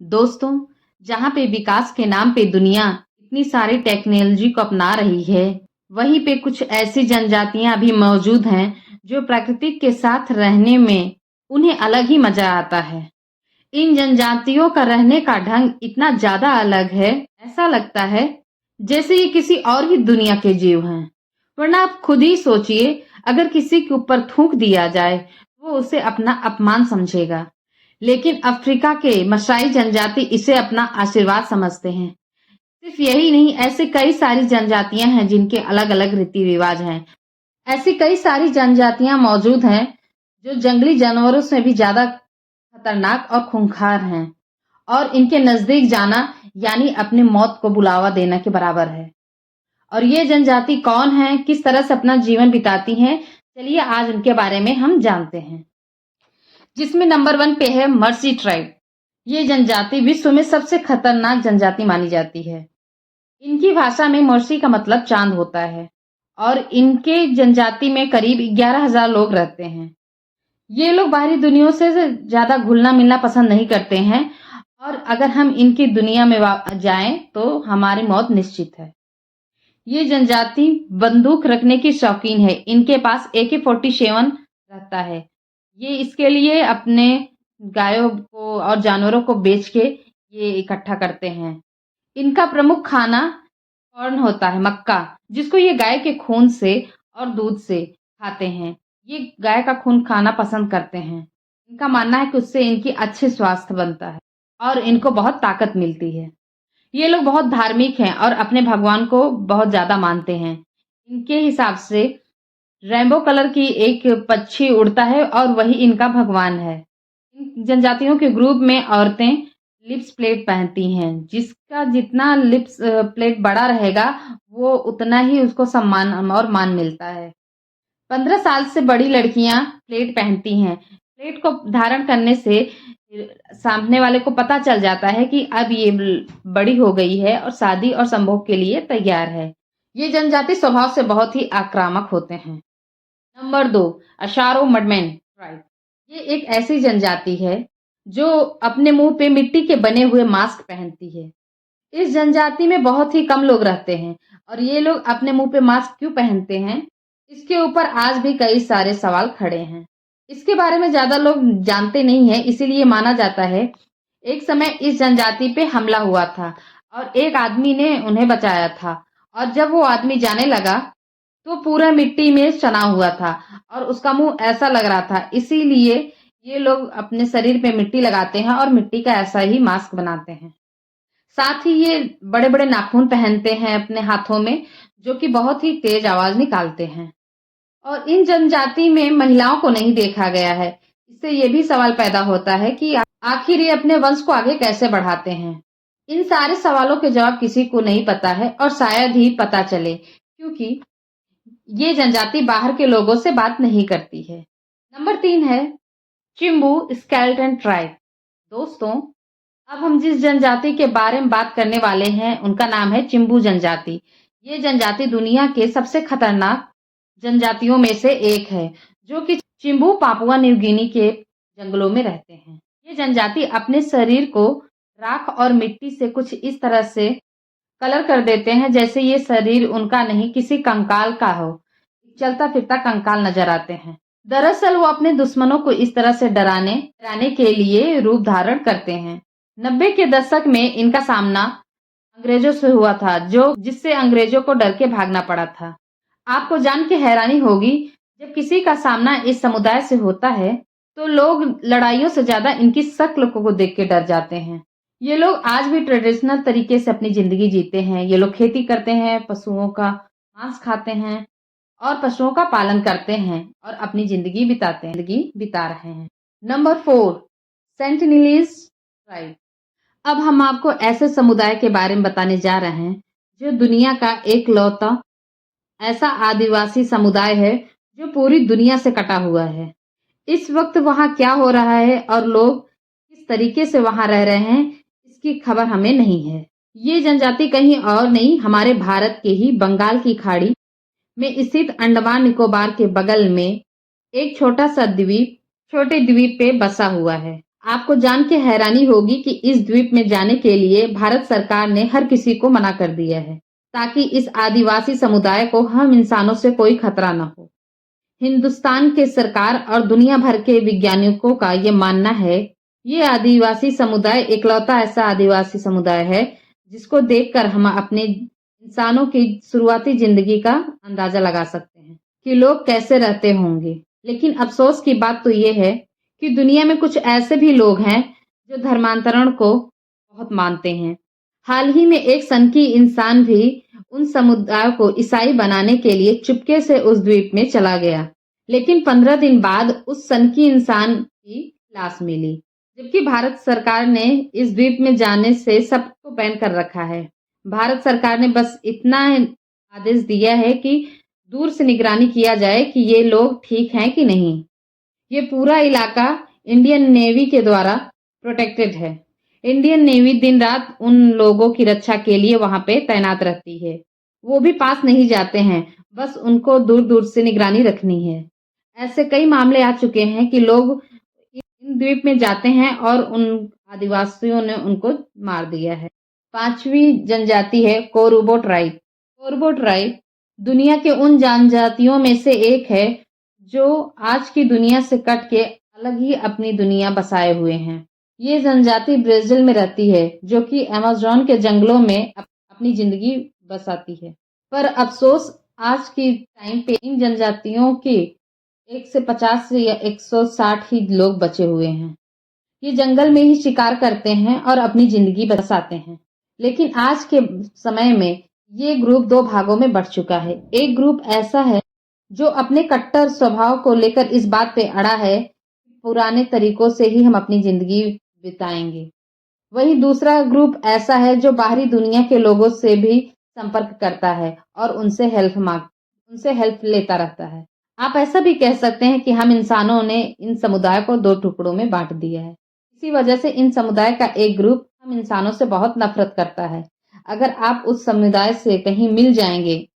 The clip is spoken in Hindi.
दोस्तों, जहाँ पे विकास के नाम पे दुनिया इतनी सारी टेक्नोलॉजी को अपना रही है, वहीं पे कुछ ऐसी जनजातियां भी मौजूद हैं जो प्रकृति के साथ रहने में उन्हें अलग ही मजा आता है। इन जनजातियों का रहने का ढंग इतना ज्यादा अलग है, ऐसा लगता है जैसे ये किसी और ही दुनिया के जीव हैं। वरना आप खुद ही सोचिए, अगर किसी के ऊपर थूक दिया जाए, वो उसे अपना अपमान समझेगा। लेकिन अफ्रीका के मसाई जनजाति इसे अपना आशीर्वाद समझते हैं। सिर्फ यही नहीं, ऐसे कई सारी जनजातियां हैं जिनके अलग अलग रीति रिवाज हैं। ऐसी कई सारी जनजातियां मौजूद हैं जो जंगली जानवरों से भी ज्यादा खतरनाक और खूंखार हैं, और इनके नजदीक जाना यानी अपनी मौत को बुलावा देने के बराबर है। और ये जनजाति कौन है, किस तरह से अपना जीवन बिताती हैं, चलिए आज उनके बारे में हम जानते हैं। जिसमें नंबर 1 पे है मर्सी ट्राइब। ये जनजाति विश्व में सबसे खतरनाक जनजाति मानी जाती है। इनकी भाषा में मर्सी का मतलब चांद होता है, और इनके जनजाति में करीब 11,000 लोग रहते हैं। ये लोग बाहरी दुनिया से ज्यादा घुलना मिलना पसंद नहीं करते हैं, और अगर हम इनकी दुनिया में जाएं तो हमारी मौत निश्चित है। ये जनजाति बंदूक रखने की शौकीन है। इनके पास AK-47 रहता है। ये इसके लिए अपने गायों को और जानवरों को बेच के ये इकट्ठा करते हैं। इनका प्रमुख खाना कॉर्न होता है, मक्का, जिसको ये गाय के खून से और दूध से खाते हैं। ये गाय का खून खाना पसंद करते हैं। इनका मानना है कि उससे इनकी अच्छी स्वास्थ्य बनता है और इनको बहुत ताकत मिलती है। ये लोग बहुत धार्मिक हैं और अपने भगवान को बहुत ज्यादा मानते हैं। इनके हिसाब से रेनबो कलर की एक पक्षी उड़ता है और वही इनका भगवान है। इन जनजातियों के ग्रुप में औरतें लिप्स प्लेट पहनती हैं। जिसका जितना लिप्स प्लेट बड़ा रहेगा, वो उतना ही उसको सम्मान और मान मिलता है। 15 साल से बड़ी लड़कियां प्लेट पहनती हैं। प्लेट को धारण करने से सामने वाले को पता चल जाता है कि अब ये बड़ी हो गई है और शादी और संभोग के लिए तैयार है। ये जनजाति स्वभाव से बहुत ही आक्रामक होते हैं। Number 2, Asaro mudmen tribe. ये एक ऐसी जनजाति है जो अपने मुंह पे मिट्टी के बने हुए मास्क पहनती है। इस जनजाति में बहुत ही कम लोग रहते हैं, और ये लोग अपने मुंह पे मास्क क्यों पहनते हैं, इसके ऊपर आज भी कई सारे सवाल खड़े हैं। इसके बारे में ज्यादा लोग जानते नहीं हैं, इसीलिए माना जाता है एक समय इस जनजाति पे हमला हुआ था और एक आदमी ने उन्हें बचाया था, और जब वो आदमी जाने लगा तो पूरा मिट्टी में सना हुआ था और उसका मुंह ऐसा लग रहा था। इसीलिए ये लोग अपने शरीर पे मिट्टी लगाते हैं और मिट्टी का ऐसा ही मास्क बनाते हैं। साथ ही ये बड़े बड़े नाखून पहनते हैं अपने हाथों में, जो कि बहुत ही तेज आवाज निकालते हैं। और इन जनजाति में महिलाओं को नहीं देखा गया है। इससे ये भी सवाल पैदा होता है कि आखिर ये अपने वंश को आगे कैसे बढ़ाते हैं। इन सारे सवालों के जवाब किसी को नहीं पता है, और शायद ही पता चले, क्योंकि ये जनजाति बाहर के लोगों से बात नहीं करती है। नंबर 3 है चिम्बू स्केलेटन ट्राइब। दोस्तों, अब हम जिस जनजाति के बारे में बात करने वाले हैं उनका नाम है चिम्बू जनजाति। ये जनजाति दुनिया के सबसे खतरनाक जनजातियों में से एक है, जो कि चिम्बू पापुआ न्यू गिनी के जंगलों में रहते हैं। ये जनजाति अपने शरीर को राख और मिट्टी से कुछ इस तरह से कलर कर देते हैं जैसे ये शरीर उनका नहीं, किसी कंकाल का हो। चलता फिरता कंकाल नजर आते हैं। दरअसल वो अपने दुश्मनों को इस तरह से डराने के लिए रूप धारण करते हैं। 90 के दशक में इनका सामना अंग्रेजों से हुआ था, जिससे अंग्रेजों को डर के भागना पड़ा था। आपको जान के हैरानी होगी, जब किसी का सामना इस समुदाय से होता है तो लोग लड़ाइयों से ज्यादा इनकी शक्ल को देख के डर जाते हैं। ये लोग आज भी ट्रेडिशनल तरीके से अपनी जिंदगी जीते हैं। ये लोग खेती करते हैं, पशुओं का मांस खाते हैं और पशुओं का पालन करते हैं और अपनी जिंदगी बिता रहे हैं। Number 4, Sentinelese tribe. अब हम आपको ऐसे समुदाय के बारे में बताने जा रहे हैं जो दुनिया का एकलौता ऐसा आदिवासी समुदाय है जो पूरी दुनिया से कटा हुआ है। इस वक्त वहां क्या हो रहा है और लोग किस तरीके से वहां रह रहे हैं, इसकी खबर हमें नहीं है। ये जनजाति कहीं और नहीं, हमारे भारत के ही बंगाल की खाड़ी में स्थित अंडमान निकोबार के बगल में एक छोटे द्वीप पे बसा हुआ है। आपको जान के हैरानी होगी कि इस द्वीप में जाने के लिए भारत सरकार ने हर किसी को मना कर दिया है, ताकि इस आदिवासी समुदाय को हम इंसानों से कोई खतरा न हो। हिंदुस्तान के सरकार और दुनिया भर के वैज्ञानिकों का ये मानना है, ये आदिवासी समुदाय इकलौता ऐसा आदिवासी समुदाय है, जिसको देखकर हम अपने इंसानों की शुरुआती जिंदगी का अंदाजा लगा सकते हैं कि लोग कैसे रहते होंगे। लेकिन अफसोस की बात तो ये है कि दुनिया में कुछ ऐसे भी लोग हैं जो धर्मांतरण को बहुत मानते हैं। हाल ही में एक सनकी इंसान भी उन समुदायों को ईसाई बनाने के लिए चुपके से उस द्वीप में चला गया, लेकिन 15 दिन बाद उस सनकी इंसान की लाश मिली। जबकि भारत सरकार ने इस द्वीप में जाने से सबको बैन कर रखा है। भारत सरकार ने बस इतना आदेश दिया है कि दूर से निगरानी किया जाए कि ये लोग ठीक हैं कि नहीं। ये पूरा इलाका इंडियन नेवी के द्वारा प्रोटेक्टेड है। इंडियन नेवी दिन रात उन लोगों की रक्षा के लिए वहां पे तैनात रहती है। वो भी पास नहीं जाते हैं, बस उनको दूर दूर से निगरानी रखनी है। ऐसे कई मामले आ चुके हैं कि लोग इन द्वीप में जाते हैं और उन आदिवासियों ने उनको मार दिया है। 5वीं जनजाति है कोरुबो ट्राइब। कोरुबो ट्राइब दुनिया के उन जनजातियों में से एक है जो आज की दुनिया से कट के अलग ही अपनी दुनिया बसाए हुए हैं। ये जनजाति ब्राजील में रहती है, जो कि अमेज़न के जंगलों में अपनी जिंदगी बसाती है। पर अफसोस आज के टाइम पे इन जनजातियों के 1 से 50 या 160 ही लोग बचे हुए हैं। ये जंगल में ही शिकार करते हैं और अपनी जिंदगी बसाते हैं। लेकिन आज के समय में ये ग्रुप 2 भागों में बढ़ चुका है। एक ग्रुप ऐसा है जो अपने कट्टर स्वभाव को लेकर इस बात पे अड़ा है, पुराने तरीकों से ही हम अपनी जिंदगी बिताएंगे। वहीं दूसरा ग्रुप ऐसा है जो बाहरी दुनिया के लोगों से भी संपर्क करता है और उनसे हेल्प लेता रहता है। आप ऐसा भी कह सकते हैं कि हम इंसानों ने इन समुदाय को 2 टुकड़ों में बांट दिया है। इसी वजह से इन समुदाय का एक ग्रुप हम इंसानों से बहुत नफरत करता है। अगर आप उस समुदाय से कहीं मिल जाएंगे